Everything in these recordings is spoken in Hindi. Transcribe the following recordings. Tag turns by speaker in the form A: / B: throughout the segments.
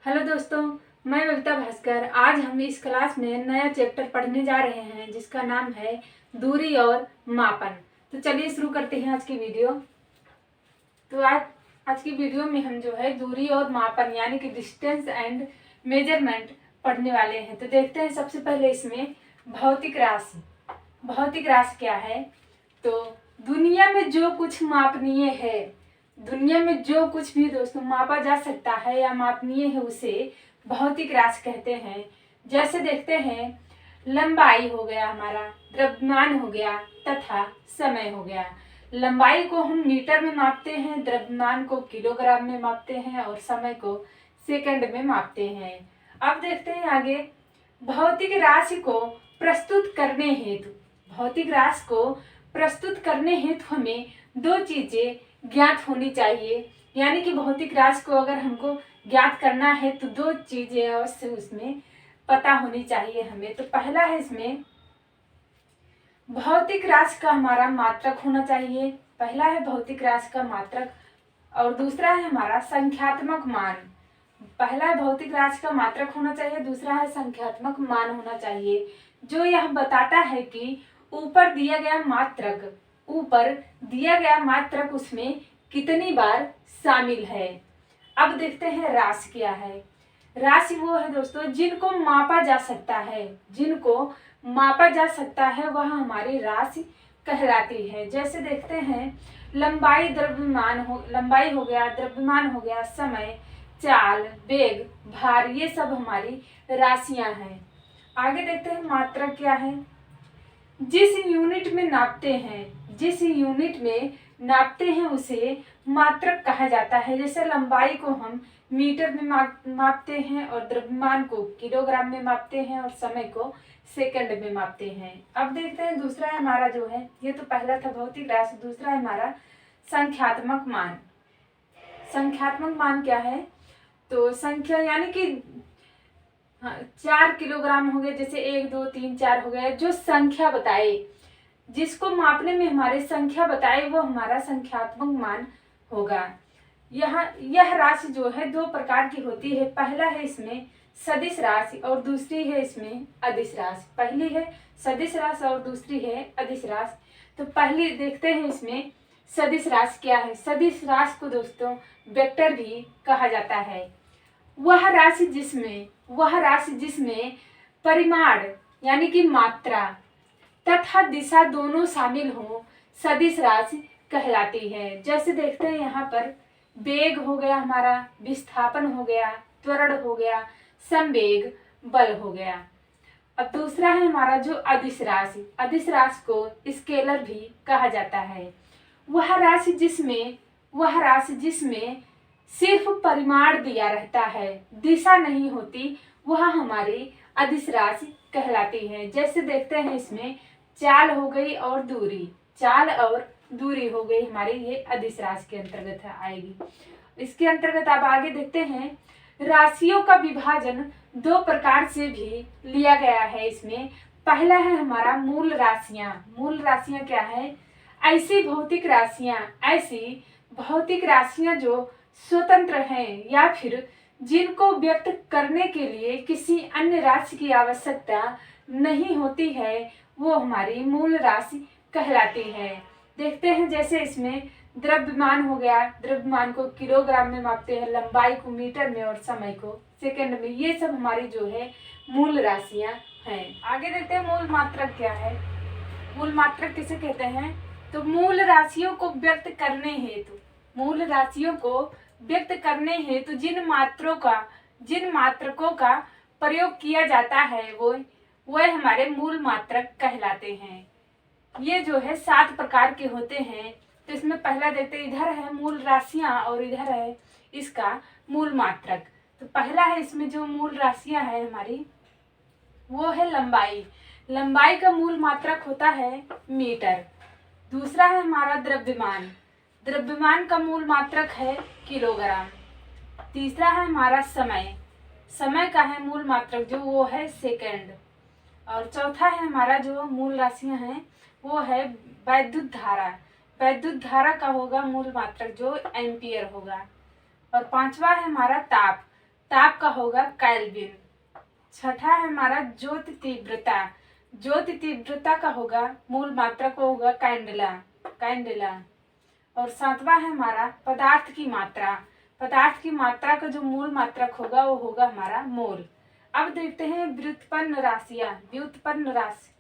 A: हेलो दोस्तों, मैं बबीता भास्कर। आज हम इस क्लास में नया चैप्टर पढ़ने जा रहे हैं जिसका नाम है दूरी और मापन। तो चलिए शुरू करते हैं आज की वीडियो। तो आज की वीडियो में हम जो है दूरी और मापन यानी कि डिस्टेंस एंड मेजरमेंट पढ़ने वाले हैं। तो देखते हैं सबसे पहले इसमें भौतिक राशि। भौतिक राशि क्या है? तो दुनिया में जो कुछ मापनीय है, दुनिया में जो कुछ भी दोस्तों मापा जा सकता है या मापनीय है उसे भौतिक राशि कहते हैं। जैसे देखते हैं, लंबाई हो गया हमारा, द्रव्यमान हो गया तथा समय हो गया। लंबाई को हम मीटर में मापते हैं, द्रव्यमान को किलोग्राम में मापते हैं और समय को सेकंड में मापते हैं। अब देखते हैं आगे, भौतिक राशि को प्रस्तुत करने हेतु, भौतिक राशि को प्रस्तुत करने हेतु हमें दो चीजें ज्ञात होनी चाहिए। यानी कि भौतिक राशि को अगर हमको ज्ञात करना है तो दो चीजें अवश्य उसमें पता होनी चाहिए हमें। तो पहला है इसमें भौतिक राशि का हमारा मात्रक होना चाहिए। पहला है भौतिक राशि का मात्रक और दूसरा है हमारा संख्यात्मक मान। पहला है भौतिक राशि का मात्रक होना चाहिए, दूसरा है संख्यात्मक मान होना चाहिए, जो यह बताता है कि ऊपर दिया गया मात्रक उसमें कितनी बार शामिल है। अब देखते हैं राशि क्या है। राशि वो है दोस्तों जिनको मापा जा सकता है, जिनको मापा जा सकता है वह हमारी राशि कहलाती है। जैसे देखते हैं, लंबाई हो गया, द्रव्यमान हो गया, समय, चाल, वेग, भार, ये सब हमारी राशियां हैं। आगे देखते हैं मात्रक क्या है। जिस यूनिट में नापते हैं उसे मात्रक कहा जाता है। जैसे लंबाई को हम मीटर में मापते हैं और द्रव्यमान को किलोग्राम में मापते हैं और समय को सेकंड में मापते हैं। अब देखते हैं दूसरा है हमारा जो है, ये तो पहला था भौतिक राशि, दूसरा है हमारा संख्यात्मक मान। संख्यात्मक मान क्या है? तो संख्या यानी कि 4 किलोग्राम हो गए, जैसे 1 2 3 4 हो गया, जो संख्या बताए, जिसको मापने में हमारे संख्या बताए वो हमारा संख्यात्मक मान होगा। यह राशि जो है दो प्रकार की होती है। पहला है इसमें सदिश राशि और दूसरी है इसमें अदिश राशि। पहली है सदिश राशि और दूसरी है अदिश राशि। तो पहली देखते हैं इसमें सदिश राशि क्या है। सदिश राशि को दोस्तों वेक्टर भी कहा जाता है। वह राशि जिसमें परिमाण यानी कि मात्रा तथा दिशा दोनों शामिल हो सदिश राशि कहलाती है। जैसे देखते हैं यहाँ पर वेग हो गया हमारा, विस्थापन हो गया, त्वरण हो गया, संवेग, बल हो गया। अब दूसरा है हमारा जो अदिश राशि। अदिश राशि को स्केलर भी कहा जाता है। वह राशि जिसमें सिर्फ परिमाण दिया रहता है, दिशा नहीं होती, वह हमारी अदिश राशि कहलाती है। जैसे देखते हैं इसमें चाल हो गई और दूरी, चाल और दूरी हो गई हमारी, ये अदिश राशि के अंतर्गत आएगी। इसके अंतर्गत अब आगे देखते हैं, राशियों का विभाजन दो प्रकार से भी लिया गया है इसमें। पहला है हमारा मूल राशियां। मूल राशियां क्या है? ऐसी भौतिक राशियां जो स्वतंत्र हैं या फिर जिनको व्यक्त करने के लिए किसी अन्य राशि की आवश्यकता नहीं होती है, वो हमारी मूल राशि कहलाती है। देखते हैं जैसे इसमें द्रव्यमान हो गया, द्रव्यमान को किलोग्राम में मापते हैं, लंबाई को मीटर में और समय को सेकंड में। ये सब हमारी जो है मूल राशियां हैं। आगे देखते हैं मूल मात्रक क्या है। मूल मात्रक किसे कहते हैं? तो मूल राशियों को व्यक्त करने हेतु जिन मात्रकों का प्रयोग किया जाता है वो हमारे मूल मात्रक कहलाते हैं। ये जो है 7 प्रकार के होते हैं। तो इसमें पहला देखते हैं, इधर है मूल राशियां और इधर है इसका मूल मात्रक। तो पहला है इसमें जो मूल राशियां है हमारी, वो है लंबाई। लंबाई का मूल मात्रक होता है मीटर। दूसरा है हमारा द्रव्यमान। द्रव्यमान का मूल मात्रक है किलोग्राम। तीसरा है हमारा समय। समय का है मूल मात्रक जो वो है सेकंड। और चौथा है हमारा जो मूल राशियां हैं वो है वैद्युत धारा। वैद्युत धारा का होगा मूल मात्रक जो एम्पियर होगा। और पांचवा है हमारा ताप। ताप का होगा केल्विन। छठा है हमारा ज्योति तीव्रता। ज्योति तीव्रता का होगा मूल मात्रक को होगा कैंडेला। और सातवां है हमारा पदार्थ की मात्रा। पदार्थ की मात्रा का जो मूल मात्रक होगा वो होगा हमारा मोल। अब देखते हैं व्युत्पन्न राशियां। व्युत्पन्न राशि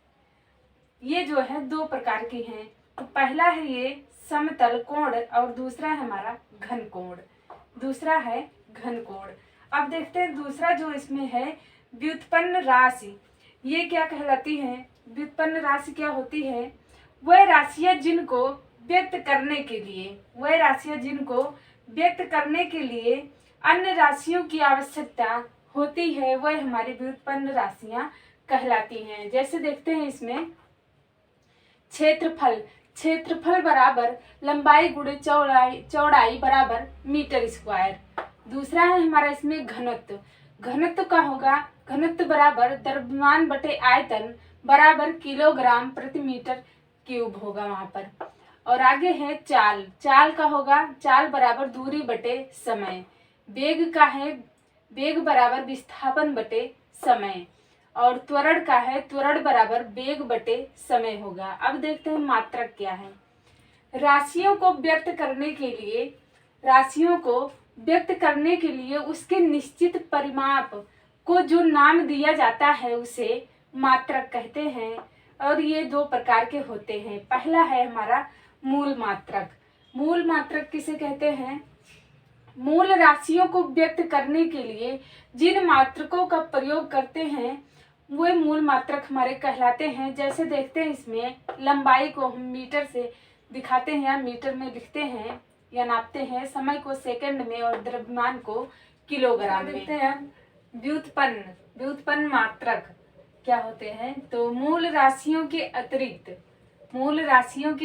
A: ये जो है दो प्रकार की हैं। तो पहला है ये समतल कोण और दूसरा है हमारा घन कोण। अब देखते हैं दूसरा जो इसमें है व्युत्पन्न राशि। ये क्या कहलाती है? व्युत्पन्न राशि क्या होती है? वह राशियां जिनको व्यक्त करने के लिए अन्य राशियों की आवश्यकता होती है, वह हमारी व्युत्पन्न राशियां कहलाती हैं। जैसे देखते हैं इसमें क्षेत्रफल बराबर लंबाई गुणे चौड़ाई बराबर मीटर स्क्वायर। दूसरा है हमारा इसमें घनत्व का होगा घनत्व बराबर द्रव्यमान बटे आयतन बराबर किलोग्राम प्रति मीटर क्यूब होगा वहां पर। और आगे है चाल का होगा चाल बराबर दूरी बटे समय। वेग बराबर विस्थापन बटे समय। और त्वरण का है त्वरण बराबर वेग बटे समय होगा। अब देखते हैं मात्रक क्या है। राशियों को व्यक्त करने के लिए उसके निश्चित परिमाप को जो नाम दिया जाता है उसे मात्रक कहते हैं। और ये दो प्रकार के होते हैं। पहला है हमारा मूल मात्रक किसे कहते हैं? मूल राशियों को व्यक्त करने के लिए जिन मात्रकों का प्रयोग करते हैं वे मूल मात्रक हमारे कहलाते हैं। जैसे देखते हैं इसमें लंबाई को हम मीटर से दिखाते हैं या मीटर में लिखते हैं या नापते हैं, समय को सेकंड में और द्रव्यमान को किलोग्राम में। देखते हैं व्युत्पन्न मात्रक क्या होते हैं। तो मूल राशियों के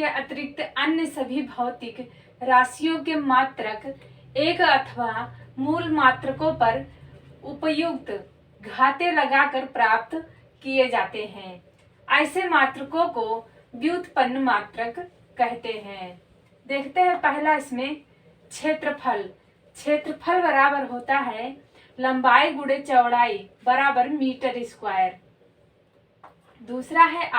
A: अतिरिक्त अन्य सभी भौतिक राशियों के मात्रक एक अथवा मूल मात्रकों पर उपयुक्त घाते लगाकर प्राप्त किए जाते हैं। ऐसे मात्रकों को व्युत्पन्न मात्रक कहते हैं। देखते हैं पहला इसमें क्षेत्रफल बराबर होता है लंबाई गुणे चौड़ाई बराबर मीटर स्क्वायर। दूसरा है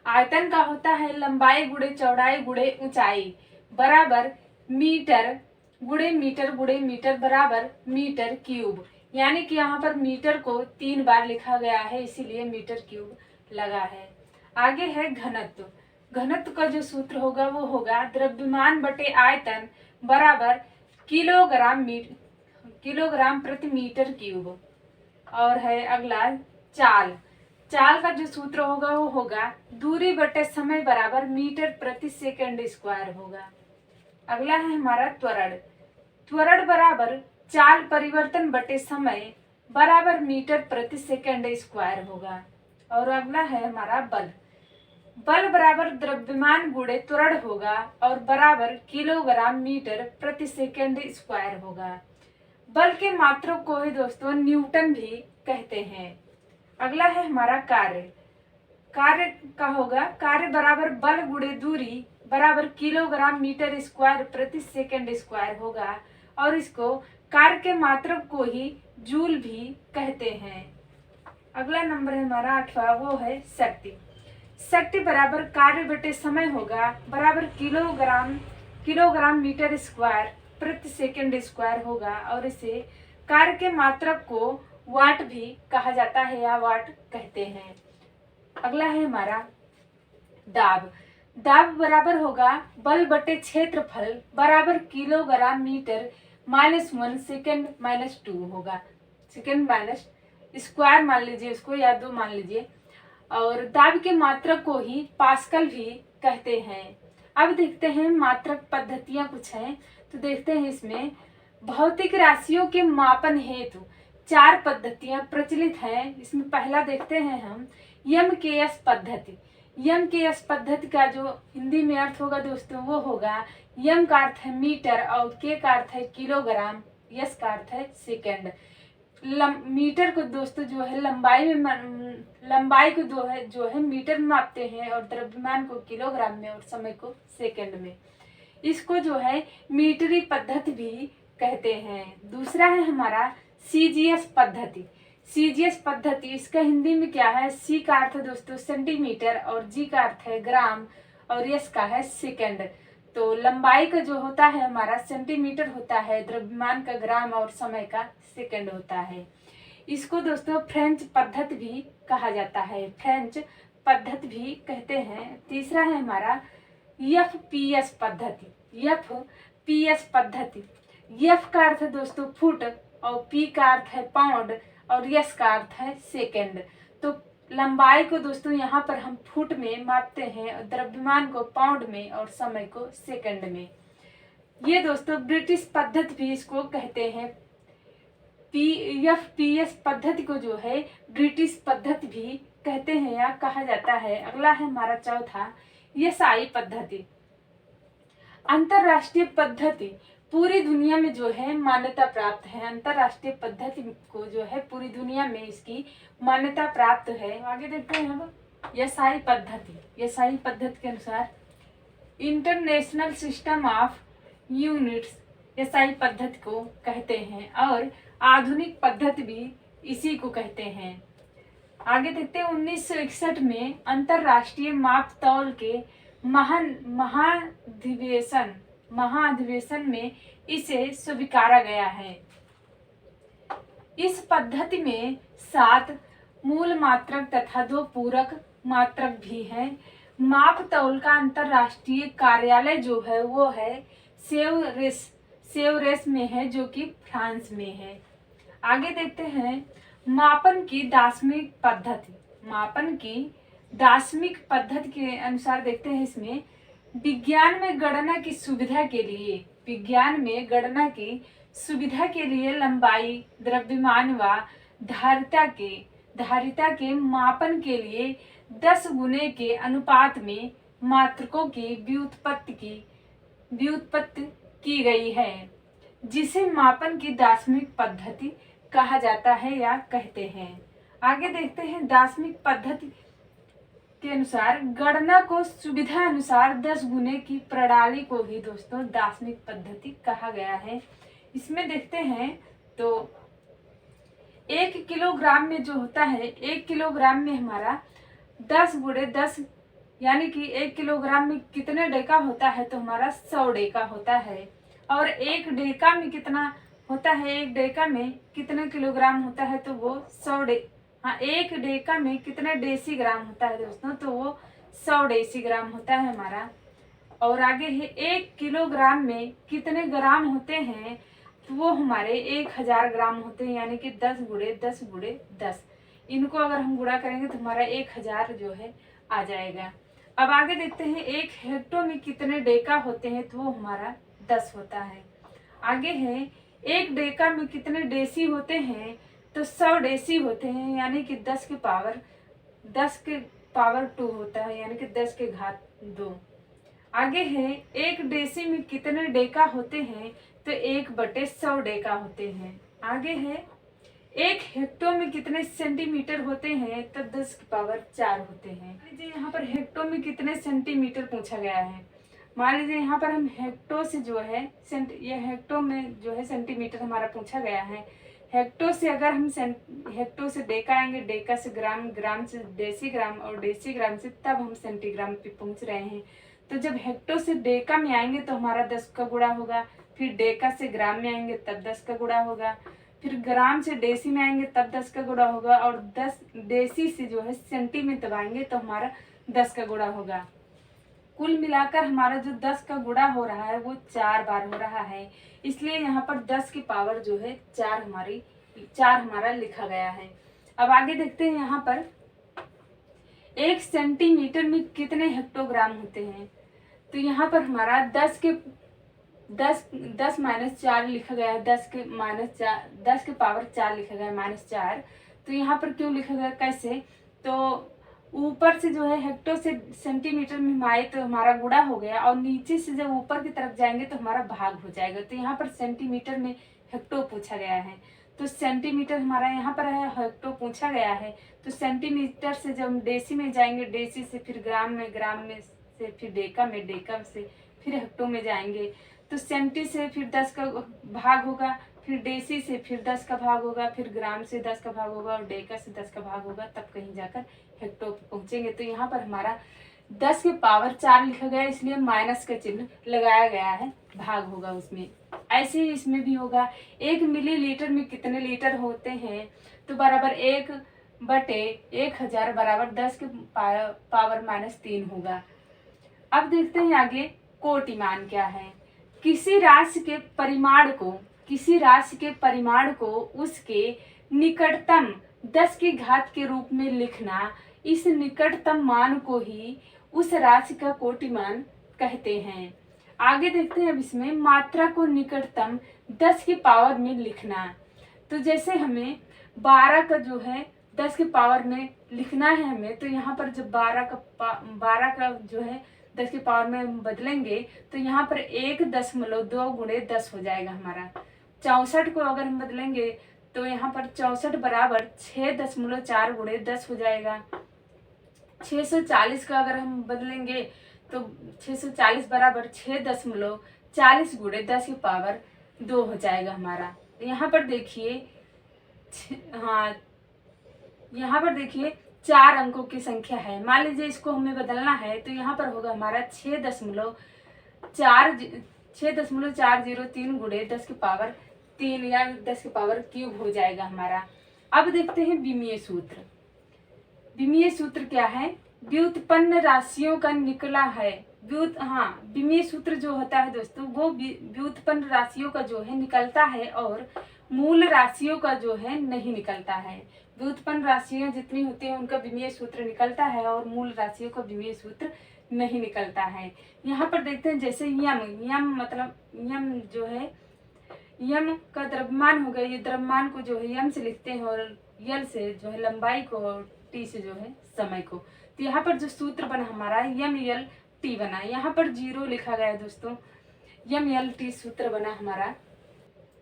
A: आयतन का होता है लंबाई गुणे चौड़ाई गुणे ऊंचाई बराबर मीटर गुणे मीटर बराबर मीटर क्यूब। यानी कि यहाँ पर मीटर को 3 बार लिखा गया है, इसीलिए मीटर क्यूब लगा है। आगे है घनत्व का जो सूत्र होगा वो होगा द्रव्यमान बटे आयतन बराबर किलोग्राम प्रति मीटर क्यूब। और है अगला चाल का जो सूत्र होगा वो होगा दूरी बटे समय बराबर मीटर प्रति सेकंड स्क्वायर होगा। अगला है हमारा त्वरण बराबर चाल परिवर्तन बटे समय बराबर मीटर प्रति सेकंड स्क्वायर होगा। और अगला है हमारा बल बराबर द्रव्यमान गुणे त्वरण होगा और बराबर किलोग्राम मीटर प्रति सेकंड स्क्वायर होगा। बल के मात्रक को ही दोस्तों न्यूटन भी कहते हैं। अगला है हमारा कार्य का होगा कार्य बराबर बल गुणे दूरी बराबर किलोग्राम मीटर स्क्वायर प्रति सेकंड स्क्वायर होगा। और इसको कार्य के मात्रक को ही जूल भी कहते हैं। अगला नंबर है हमारा 8वां, वो है शक्ति बराबर कार्य बटे समय होगा बराबर किलोग्राम मीटर स्क्वायर प्रति सेकंड स्क्वायर होगा। और इसे कार्य के मात्रक को वाट भी कहा जाता है या वाट कहते हैं। अगला है हमारा दाब बराबर होगा बल बटे क्षेत्रफल बराबर किलोग्राम मीटर -1 सेकंड -2 होगा। सेकंड माइनस स्क्वायर मान लीजिए उसको या 2 मान लीजिए। और दाब के मात्रक को ही पास्कल भी कहते हैं। अब देखते हैं मात्रक पद्धतियां कुछ हैं। तो देखते हैं इसमें भौतिक राशियों के मापन हेतु 4 पद्धतियां प्रचलित हैं। इसमें पहला देखते हैं हम यम-के-एस पद्धति। यम-के-एस पद्धति का जो हिंदी में अर्थ होगा दोस्तों वो होगा यम का अर्थ है मीटर और के का अर्थ है किलोग्राम, एस का अर्थ है सेकंड। मीटर को दोस्तों जो है लंबाई को जो है मीटर में मापते हैं और द्रव्यमान को किलोग्राम में और समय को सेकंड में। इसको जो है मीटरी पद्धति भी कहते हैं। दूसरा है हमारा सीजीएस पद्धति। सीजीएस पद्धति इसका हिंदी में क्या है? सी का अर्थ है दोस्तों सेंटीमीटर और जी का अर्थ है ग्राम और यस का है सेकंड। तो लंबाई का जो होता है हमारा सेंटीमीटर होता है, द्रव्यमान का ग्राम और समय का सेकंड होता है। इसको दोस्तों फ्रेंच पद्धति भी कहा जाता है, फ्रेंच पद्धति भी कहते हैं। तीसरा है हमारा एफपीएस पद्धति। एफपीएस पद्धति, एफ का अर्थ है दोस्तों फुट और पी का अर्थ है पाउंड और यस का अर्थ है सेकंड। तो लंबाई को दोस्तों यहाँ पर हम फुट में मापते हैं, द्रव्यमान को पाउंड में और समय को सेकंड में। ये दोस्तों ब्रिटिश पद्धति भी इसको कहते हैं। एफपीएस पद्धति को जो है ब्रिटिश पद्धति भी कहते हैं या कहा जाता है। अगला है हमारा चौथा एसआई पद्धति। अंतरराष्ट्रीय पद्धति पूरी दुनिया में जो है मान्यता प्राप्त है। अंतरराष्ट्रीय पद्धति को जो है पूरी दुनिया में इसकी मान्यता प्राप्त है। आगे देखते हैं हम एसआई पद्धति। एसआई पद्धति के अनुसार international system of units SI पद्धति को कहते हैं और आधुनिक पद्धति भी इसी को कहते हैं। आगे देखते हैं 1961 में अंतरराष्ट्रीय माप तौल के महाधिवेशन में इसे स्वीकारा गया है। इस पद्धति में 7 मूल मात्रक तथा 2 पूरक मात्रक भी हैं। माप तौल का अंतरराष्ट्रीय कार्यालय जो है वो है सेवरेस में है, जो कि फ्रांस में है। आगे देखते हैं मापन की दार्शनिक पद्धति। मापन की दार्शनिक पद्धति के अनुसार देखते हैं इसमें विज्ञान में गणना की सुविधा के लिए लंबाई, द्रव्यमान व धारिता के मापन के लिए 10 गुने के अनुपात में मात्रकों की व्युत्पत्ति की गई है, जिसे मापन की दार्शनिक पद्धति कहा जाता है या कहते हैं। आगे देखते हैं दार्शनिक पद्धति के अनुसार गणना को सुविधा अनुसार 10 गुने की प्रणाली को ही दोस्तों दार्शनिक पद्धति कहा गया है। इसमें देखते हैं तो 1 किलोग्राम में जो होता है, 1 किलोग्राम में हमारा 10 गुणे 10 यानी कि 1 किलोग्राम में कितने डेका होता है? तो हमारा 100 डेका होता है। और 1 डेका में कितना होता है? 1 डेका में कितने किलोग्राम होता है? तो वो 1 डेका में कितने डेसीग्राम होता है दोस्तों? तो वो 100 डेसीग्राम होता है हमारा। और आगे है 1 किलोग्राम में कितने ग्राम होते हैं? तो वो हमारे 1000 ग्राम होते हैं, यानी कि 10 गुणे 10 गुणे 10। इनको अगर हम गुणा करेंगे तो हमारा 1000 जो है आ जाएगा। अब आगे देखते हैं 1 हेक्टो में कितने डेका होते हैं? तो वो हमारा 10 होता है। आगे है 1 डेका में कितने डेसी होते हैं? तो 100 डेसी होते हैं, यानी कि 10 के पावर 2 होता है, यानी कि 10 के घात 2। आगे है 1 डेसी में कितने डेका होते हैं? तो 1/100 डेका होते हैं। आगे है 1 हेक्टो में कितने सेंटीमीटर होते हैं? तो 10 की पावर 4 होते हैं। मान लीजिए यहाँ पर हेक्टो में कितने सेंटीमीटर पूछा गया है। मान लीजिए यहाँ पर हम हेक्टो से जो है ये हेक्टो में जो है सेंटीमीटर हमारा पूछा गया है। हेक्टो से अगर हम हेक्टो से डेका आएंगे, डेका से ग्राम, ग्राम से डेसीग्राम और डेसीग्राम से तब हम सेंटीग्राम पे पहुंच रहे हैं। तो जब हेक्टो से डेका में आएंगे तो हमारा 10 का गुणा होगा, फिर डेका से ग्राम में आएंगे तब 10 का गुणा होगा, फिर ग्राम से डेसी में आएंगे तब 10 का गुणा होगा, और 10 डेसी से जो है सेंटी में तब आएंगे तो हमारा 10 का गुणा होगा। कुल मिलाकर हमारा जो 10 का गुणा हो रहा है वो 4 बार हो रहा है, इसलिए यहाँ पर 10 की पावर जो है 4 हमारा लिखा गया है। अब आगे देखते हैं यहाँ पर 1 सेंटीमीटर में कितने हेक्टोग्राम होते हैं। तो यहाँ पर हमारा 10 माइनस 4 लिखा गया है, 10 के पावर 4 लिखा गया है -4। तो यहाँ पर क्यों लिखा गया, कैसे? तो ऊपर से जो है हेक्टो से सेंटीमीटर में हम आए तो हमारा गुणा हो गया, और नीचे से जब ऊपर की तरफ जाएंगे तो हमारा भाग हो जाएगा। तो यहाँ पर सेंटीमीटर में हेक्टो पूछा गया है, तो सेंटीमीटर हमारा यहाँ पर है, हेक्टो पूछा गया है। तो सेंटीमीटर से जब हम डेसी में जाएंगे, डेसी से फिर ग्राम में, ग्राम में से फिर डेका में, डेका से फिर हेक्टो में जाएंगे, तो सेंटी से फिर 10 का भाग होगा, फिर डेसी से फिर 10 का भाग होगा, फिर ग्राम से 10 का भाग होगा और डेका से 10 का भाग होगा, तब कहीं जाकर हेक्टो पे पहुंचेंगे। तो यहाँ पर हमारा 10 के पावर 4 लिखा गया है, इसलिए माइनस का चिन्ह लगाया गया है, भाग होगा उसमें। ऐसे ही इसमें भी होगा, 1 मिलीलीटर में कितने लीटर होते हैं, तो बराबर 1/1000 बराबर 10 के पावर -3 होगा। अब देखते हैं आगे कोटि मान क्या है। किसी राशि के परिमाण को उसके निकटतम 10 की घात के रूप में लिखना, इस निकटतम मान को ही उस राशि का कोटिमान कहते हैं। आगे देखते हैं अब इसमें मात्रा को निकटतम 10 की पावर में लिखना। तो जैसे हमें 12 का जो है 10 की पावर में लिखना है हमें, तो यहाँ पर जब 12 का जो है 10 की पावर में बदलेंगे तो यहाँ पर 1.2 गुणे 10 हो जाएगा हमारा। 64 को अगर हम बदलेंगे तो यहाँ पर 64 बराबर 6.4 गुणे 10 हो जाएगा। 640 का अगर हम बदलेंगे तो 640 बराबर 6.40 गुणे 10 की पावर 2 हो जाएगा हमारा। यहाँ पर देखिए, हाँ यहाँ पर देखिए 4 अंकों की संख्या है। मान लीजिए इसको हमें बदलना है तो यहाँ पर होगा हमारा 6.403 गुणे 10 की पावर 3 या 10 की पावर क्यूब हो जाएगा हमारा। अब देखते हैं विमीय सूत्र। विमीय सूत्र क्या है? व्युत्पन्न राशियों का निकला है। विमीय सूत्र जो होता है दोस्तों, वो व्युत्पन्न राशियों का जो है निकलता है और मूल राशियों का जो है नहीं निकलता है। व्युत्पन्न राशियां जितनी होती हैं उनका विमीय सूत्र निकलता है और मूल राशियों का विमीय सूत्र नहीं निकलता है। यहाँ पर देखते हैं जैसे यम मतलब यम जो है, यम का द्रव्यमान हो गया, ये द्रव्यमान को जो है यम से लिखते हैं और यल से जो है लंबाई को और टी से जो है समय को। तो यहाँ पर जो सूत्र बना हमारा यम यल टी बना, यहाँ पर 0 लिखा गया है दोस्तों, यम यल टी सूत्र बना हमारा।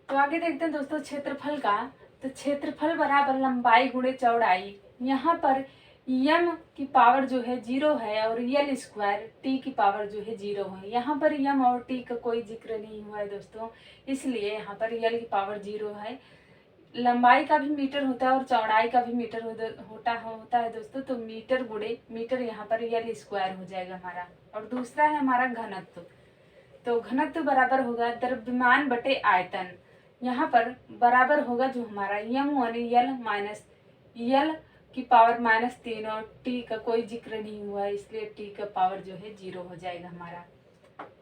A: तो आगे देखते हैं दोस्तों क्षेत्रफल का। तो क्षेत्रफल बराबर लंबाई गुणे चौड़ाई। यहाँ पर यम की पावर जो है 0 है और यल स्क्वायर टी की पावर जो है 0 है। यहाँ पर यम और टी का कोई जिक्र नहीं हुआ है दोस्तों, इसलिए यहाँ पर यल की पावर 0 है। लंबाई का भी मीटर होता है और चौड़ाई का भी मीटर होता है दोस्तों। तो मीटर गुणे मीटर यहाँ पर यल स्क्वायर हो जाएगा हमारा। और दूसरा है हमारा घनत्व। तो घनत्व बराबर होगा द्रव्यमान बटे आयतन। यहाँ पर बराबर होगा जो हमारा m1 यल माइनस यल की पावर -3 और t का कोई जिक्र नहीं हुआ है, इसलिए t का पावर जो है 0 हो जाएगा हमारा।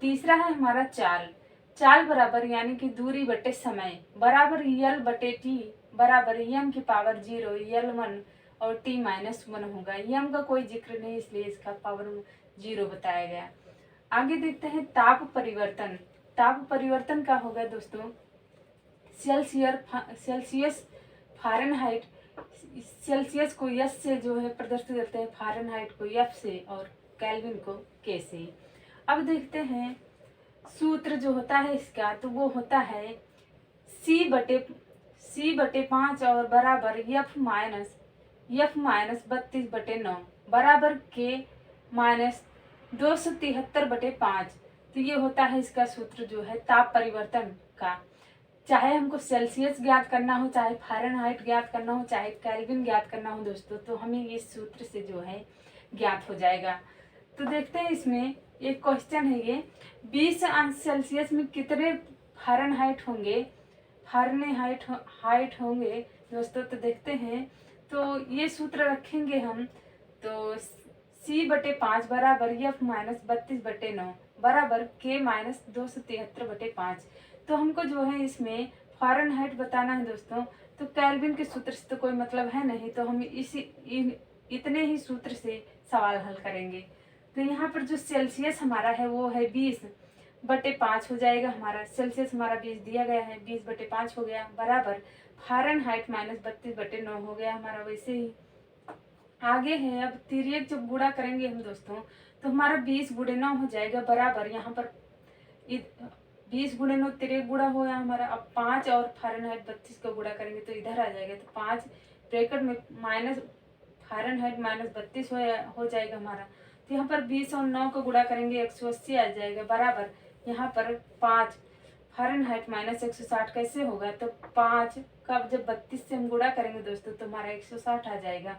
A: तीसरा है हमारा चाल बराबर यानी कि दूरी बटे समय बराबर यल बटे टी बराबर m की पावर 0 यल1 और t -1 होगा। m का कोई जिक्र नहीं, इसलिए इसका पावर 0 बताया गया। आगे देखते हैं ताप परिवर्तन। ताप परिवर्तन का होगा दोस्तों सेल्सियस फारेनहाइट, सेल्सियस को S से जो है प्रदर्शित करते हैं, फारेनहाइट को F से और केल्विन को K से। अब देखते हैं सूत्र जो होता है इसका, तो वो होता है C बटे 5 और बराबर F माइनस 32/9 बराबर K माइनस 273/5। तो ये होता है इसका सूत्र जो है ताप परिवर्तन का। चाहे हमको सेल्सियस ज्ञात करना हो, चाहे फारेनहाइट ज्ञात करना हो, चाहे केल्विन ज्ञात करना हो दोस्तों, तो हमें इस सूत्र से जो है ज्ञात हो जाएगा। तो देखते हैं इसमें एक क्वेश्चन है ये, 20 अंश सेल्सियस में कितने फारेनहाइट होंगे दोस्तों। तो देखते हैं, तो ये सूत्र रखेंगे हम। तो C बटे 5 बराबर F माइनस 32/9 बराबर K माइनस 273/5। तो हमको जो है इसमें फारेनहाइट बताना है दोस्तों। तो केल्विन के सूत्र से तो कोई मतलब है नहीं, तो हम इतने ही सूत्र से सवाल हल करेंगे। तो यहाँ पर जो सेल्सियस हमारा है वो है 20/5 हो जाएगा हमारा। सेल्सियस हमारा 20 दिया गया है, 20/5 हो गया बराबर फारेनहाइट -32/9 हो गया हमारा। वैसे ही आगे है, अब तिर्यक जब गुणा करेंगे हम दोस्तों, तो हमारा 20 गुणे 9 हो जाएगा बराबर यहाँ पर 20 गुणे 9 तिर्यक गुणा हुआ हमारा। अब 5 और फारेनहाइट 32 का गुणा करेंगे तो इधर आ जाएगा। तो 5 ब्रैकेट में माइनस फारेनहाइट -32 हो जाएगा हमारा। तो यहाँ पर 20 और 9 का गुणा करेंगे 180 आ जाएगा बराबर यहाँ पर 5 फ़ारेनहाइट माइनस 160 कैसे होगा, तो 5 का जब 32 से हम गुणा करेंगे दोस्तों तो हमारा 160 आ जाएगा।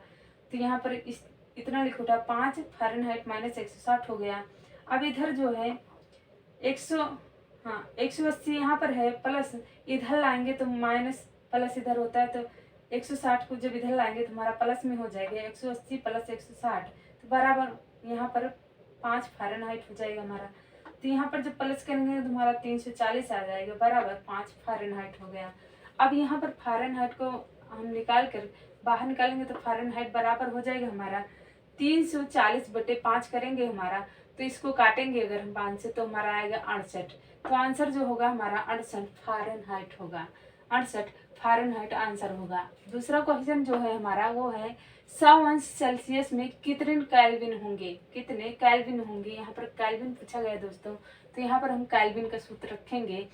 A: तो यहाँ पर इतना लिखो था 5 फ़ारेनहाइट माइनस 160 हो गया। अब इधर जो है 180 यहाँ पर है, प्लस इधर लाएंगे तो माइनस प्लस इधर होता है, तो 160 को जब इधर लाएंगे तो हमारा प्लस में हो जाएगा। 180 प्लस 160 तो बराबर यहाँ पर 5 फ़ारेनहाइट हो जाएगा हमारा। तो यहाँ पर जब प्लस करेंगे तो हमारा 340 आ जाएगा, बराबर 5 फ़ारेनहाइट हो गया। अब यहाँ पर फ़ारेनहाइट को हम निकाल कर बाहर निकालेंगे तो फ़ारेनहाइट बराबर हो जाएगा हमारा 340/5 करेंगे हमारा, तो इसको काटेंगे अगर हम 5 से तो हमारा आएगा 68। तो आंसर जो होगा हमारा 68 फ़ारेनहाइट होगा। 68 फ़ारेनहाइट आंसर होगा। दूसरा क्वेश्चन जो है हमारा वो है 100 अंश सेल्सियस में कितने केल्विन होंगे, कितने केल्विन होंगे। यहाँ पर केल्विन पूछा गया दोस्तों, तो यहाँ पर हम केल्विन का सूत्र रखेंगे।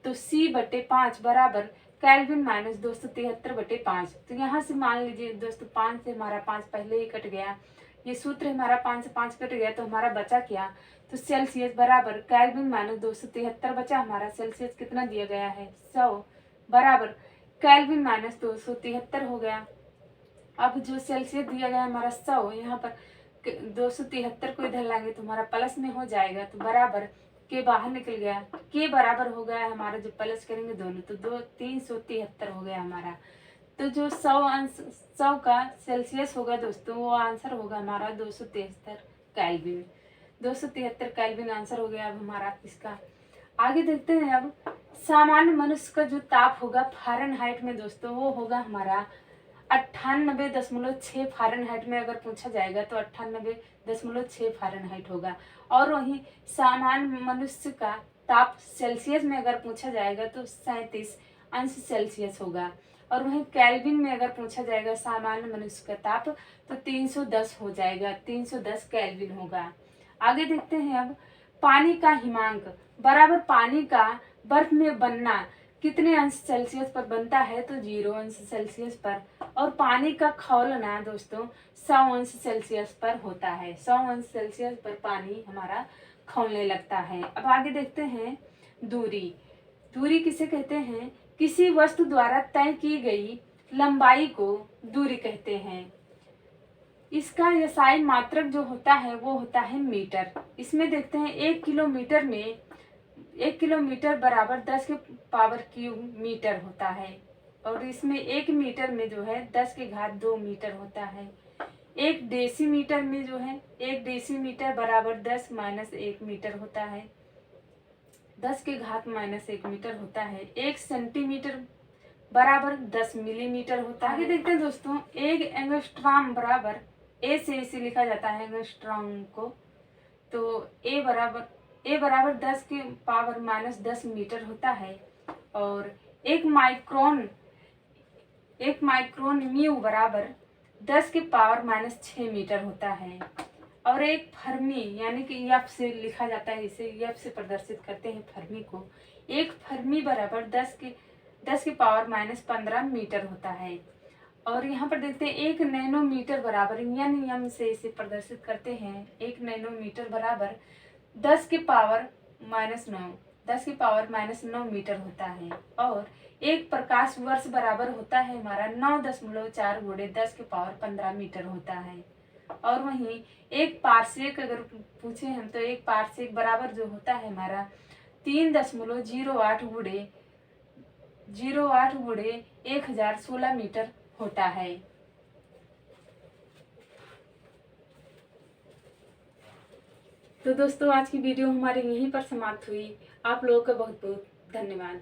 A: तो C/5 बराबर केल्विन माइनस 273/5। तो यहाँ से मान लीजिए दोस्तों 5 से हमारा 5 पहले ही कट गया, ये सूत्र हमारा 5 से 5 कट गया, तो हमारा बचा क्या, तो सेल्सियस बराबर केल्विन माइनस 273 बचा हमारा। सेल्सियस कितना दिया गया है 100 बराबर केल्विन माइनस 273 हो गया। अब जो सेल्सियस दिया गया हमारा 100, यहाँ पर 273 को इधर लाएंगे तो हमारा प्लस में हो जाएगा, तो बराबर के बाहर निकल गया, के बराबर हो गया हमारा, जब प्लस करेंगे दोनों तो 373 हो गया हमारा। तो जो 100 का सेल्सियस होगा दोस्तों वो आंसर होगा हमारा 273 केल्विन। 273 केल्विन आंसर हो गया अब हमारा इसका। आगे देखते हैं अब सामान्य मनुष्य का जो ताप होगा फ़ारेनहाइट में दोस्तों वो होगा हमारा 98.6 फ़ारेनहाइट में अगर पूछा जाएगा तो 98.6 फ़ारेनहाइट होगा। और वहीं सामान्य मनुष्य का ताप सेल्सियस में अगर पूछा जाएगा तो 37 अंश सेल्सियस होगा। और वहीं केल्विन में अगर पूछा जाएगा सामान्य मनुष्य का ताप तो 310 हो जाएगा, 310 केल्विन होगा। आगे देखते हैं अब पानी का हिमांक बराबर पानी का बर्फ में बनना कितने अंश सेल्सियस पर बनता है, तो 0 अंश सेल्सियस पर। और पानी का खौलना दोस्तों 100 अंश सेल्सियस पर होता है, 100 अंश सेल्सियस पर पानी हमारा खौलने लगता है। अब आगे देखते हैं दूरी। दूरी किसे कहते हैं, किसी वस्तु द्वारा तय की गई लंबाई को दूरी कहते हैं। इसका यसाई मात्रक जो होता है वो होता है मीटर। इसमें देखते हैं 1 किलोमीटर में 1 किलोमीटर बराबर 10 के पावर क्यूब मीटर होता है। और इसमें 1 मीटर में जो है 10 के घात 2 मीटर होता है। 1 डेसीमीटर में जो है 1 डेसीमीटर बराबर 10 माइनस 1 मीटर होता है, 10 के घात माइनस 1 मीटर होता है। 1 सेंटीमीटर बराबर 10 मिलीमीटर होता है। आगे देखते हैं दोस्तों 1 एंगस्ट्रॉम बराबर ए से इसे लिखा जाता है एंगस्ट्रॉम को, तो ए बराबर 10 के पावर माइनस 10 मीटर होता है। और 1 माइक्रोन म्यू बराबर 10 के पावर माइनस 6 मीटर होता है। और 1 फर्मी यानी कि एफ से लिखा जाता है, इसे एफ से प्रदर्शित करते हैं फर्मी को। 1 फर्मी बराबर 10 के पावर माइनस 15 मीटर होता है। और यहाँ पर देखते हैं 1 नैनोमीटर बराबर एम से इसे प्रदर्शित करते हैं। 1 नैनोमीटर बराबर 10 के पावर माइनस 9 मीटर होता है। और 1 प्रकाश वर्ष बराबर होता है हमारा 9.4 गुणे 10 के पावर 15 मीटर होता है। और वहीं 1 पारसेक अगर पूछे हम तो 1 पारसेक बराबर जो होता है हमारा 3.08 गुणे 1016 मीटर होता है। तो दोस्तों आज की वीडियो हमारी यहीं पर समाप्त हुई। आप लोगों का बहुत बहुत धन्यवाद।